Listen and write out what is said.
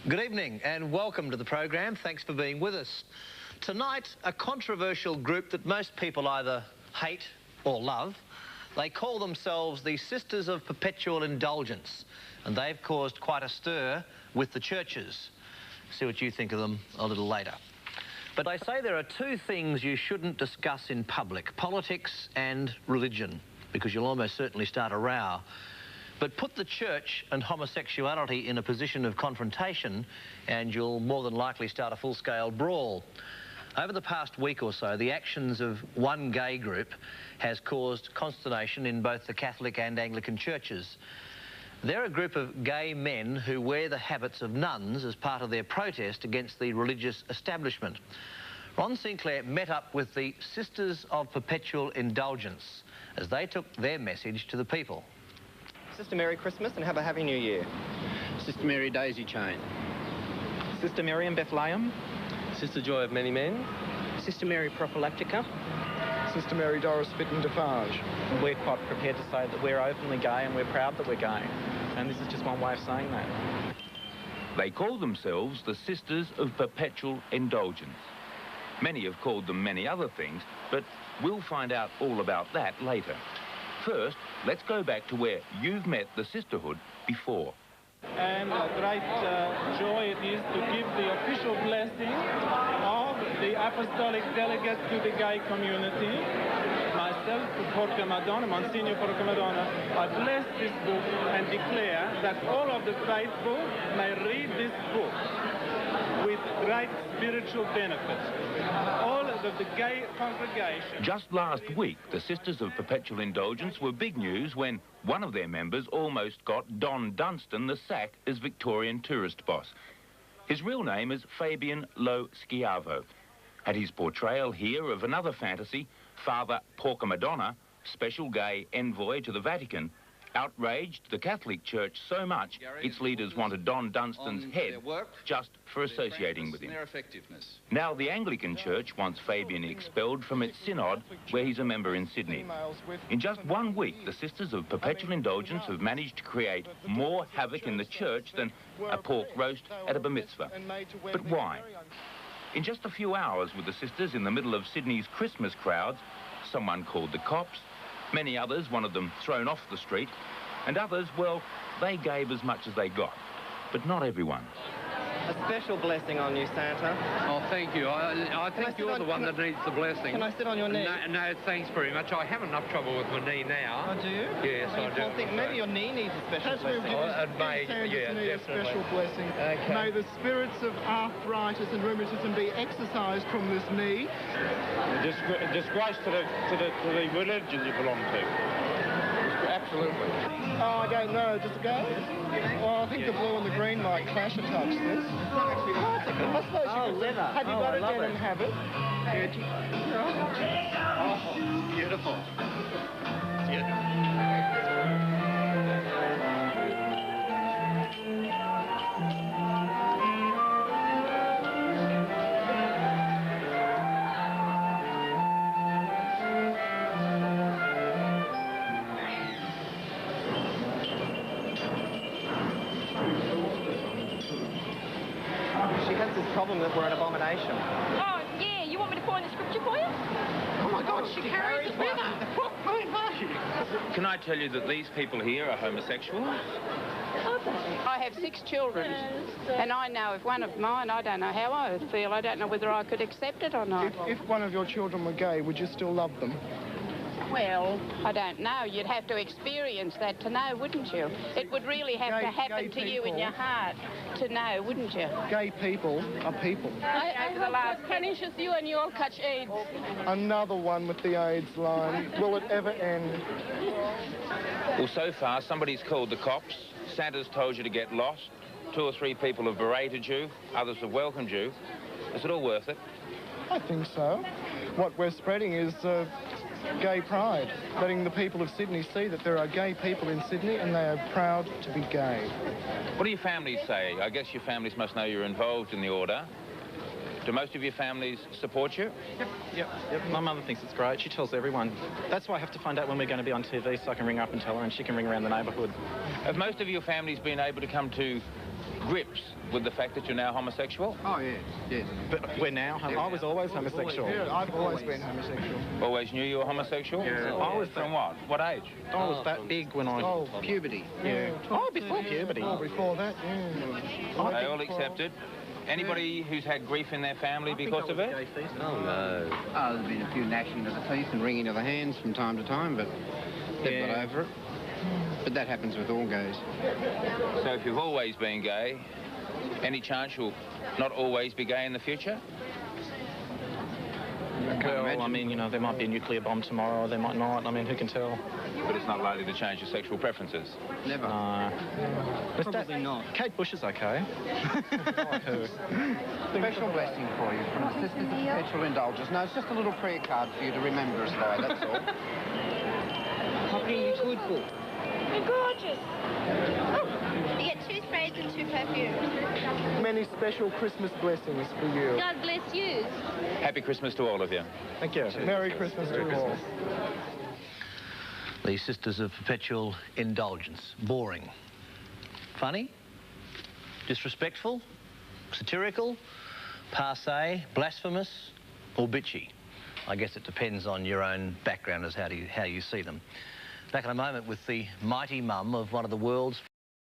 Good evening and welcome to the program. Thanks for being with us. Tonight, a controversial group that most people either hate or love. They call themselves the Sisters of Perpetual Indulgence, and they've caused quite a stir with the churches. See what you think of them a little later. But I say there are two things you shouldn't discuss in public: politics and religion, because you'll almost certainly start a row. But put the church and homosexuality in a position of confrontation and you'll more than likely start a full-scale brawl. Over the past week or so, the actions of one gay group has caused consternation in both the Catholic and Anglican churches. They're a group of gay men who wear the habits of nuns as part of their protest against the religious establishment. Ron Sinclair met up with the Sisters of Perpetual Indulgence as they took their message to the people. Sister Mary Christmas and have a Happy New Year. Sister Mary Daisy Chain. Sister Miriam Bethlehem. Sister Joy of Many Men. Sister Mary Prophylactica. Sister Mary Doris Fitton Defarge. We're quite prepared to say that we're openly gay and we're proud that we're gay. And this is just one way of saying that. They call themselves the Sisters of Perpetual Indulgence. Many have called them many other things, but we'll find out all about that later. First, let's go back to where you've met the sisterhood before. And a great joy it is to give the official blessing of the apostolic delegate to the gay community. Myself, Porcamadonna, Monsignor Porcamadonna, I bless this book and declare that all of the faithful may read this book with great spiritual benefit. All of the gay congregation. Just last week, the Sisters of Perpetual Indulgence were big news when one of their members almost got Don Dunstan the sack as Victorian tourist boss. His real name is Fabian Lo Schiavo. At his portrayal here of another fantasy, Father Porcamadonna, special gay envoy to the Vatican, outraged the Catholic Church so much its leaders wanted Don Dunstan's head just for associating with him. Now the Anglican Church wants Fabian expelled from its synod where he's a member in Sydney. In just 1 week, the Sisters of Perpetual Indulgence have managed to create more havoc in the church than a pork roast at a bar mitzvah. But why? In just a few hours with the sisters in the middle of Sydney's Christmas crowds, someone called the cops. Many others wanted them thrown off the street, and others, well, they gave as much as they got. But not everyone. A special blessing on you, Santa. Oh, thank you. I think you're the one that needs the blessing. Can I sit on your knee? No, thanks very much. I have enough trouble with my knee now. Oh, do you? Yes, I do. I think maybe your knee needs a special blessing. A special blessing. Okay. May the spirits of arthritis and rheumatism be exorcised from this knee. Disgrace to the religion you belong to. Absolutely. Oh, I don't know. Does it go? Oh, I think the blue and the green might clash a touch, this. I suppose you could. Leather. Have you got it then and have it? Oh, beautiful. She has this problem that we're an abomination. Oh, yeah, you want me to find the scripture for you? Oh my God, she carries it with her. Can I tell you that these people here are homosexual? I have 6 children, and I know if one of mine, I don't know how I would feel. I don't know whether I could accept it or not. If one of your children were gay, would you still love them? Well, I don't know. You'd have to experience that to know, wouldn't you? It would really have to happen to you in your heart to know, wouldn't you? Gay people are people. I hope God punishes you and you all catch AIDS. Another one with the AIDS line. Will it ever end? Well, so far, somebody's called the cops. Santa's told you to get lost. 2 or 3 people have berated you. Others have welcomed you. Is it all worth it? I think so. What we're spreading is gay pride, letting the people of Sydney see that there are gay people in Sydney and they are proud to be gay. What do your families say? I guess your families must know you're involved in the order. Do most of your families support you? Yep. My mother thinks it's great. She tells everyone. That's why I have to find out when we're going to be on TV so I can ring her up and tell her and she can ring around the neighbourhood. Have most of your families been able to come to grips with the fact that you're now homosexual? Oh, yes, yes. But we're now... I was always homosexual. Yeah, I've always been homosexual. Always knew you were homosexual? Yeah. I was from what? What age? I was that big when I... Oh, puberty. Yeah. Oh, before puberty. Oh, before that, yeah. They all accepted? Anybody who's had grief in their family because of it? Oh, no. Oh, there's been a few gnashing of the teeth and wringing of the hands from time to time, but they've got over it. But that happens with all gays. So if you've always been gay, any chance you'll not always be gay in the future? Well, I mean, you know, there might be a nuclear bomb tomorrow, or there might not. I mean, who can tell? But it's not likely to change your sexual preferences? Never. Probably not. Kate Bush is okay. Like her. Special blessing for you from the Sisters of Perpetual Indulgence. No, it's just a little prayer card for you to remember us by, that's all. What are you good for? You're gorgeous. You get 2 sprays and 2 perfumes. Many special Christmas blessings for you. God bless you. Happy Christmas to all of you. Thank you. Merry Christmas to all. The Sisters of Perpetual Indulgence. Boring. Funny? Disrespectful? Satirical? Passé? Blasphemous? Or bitchy? I guess it depends on your own background as how you see them. Back in a moment with the mighty mum of one of the world's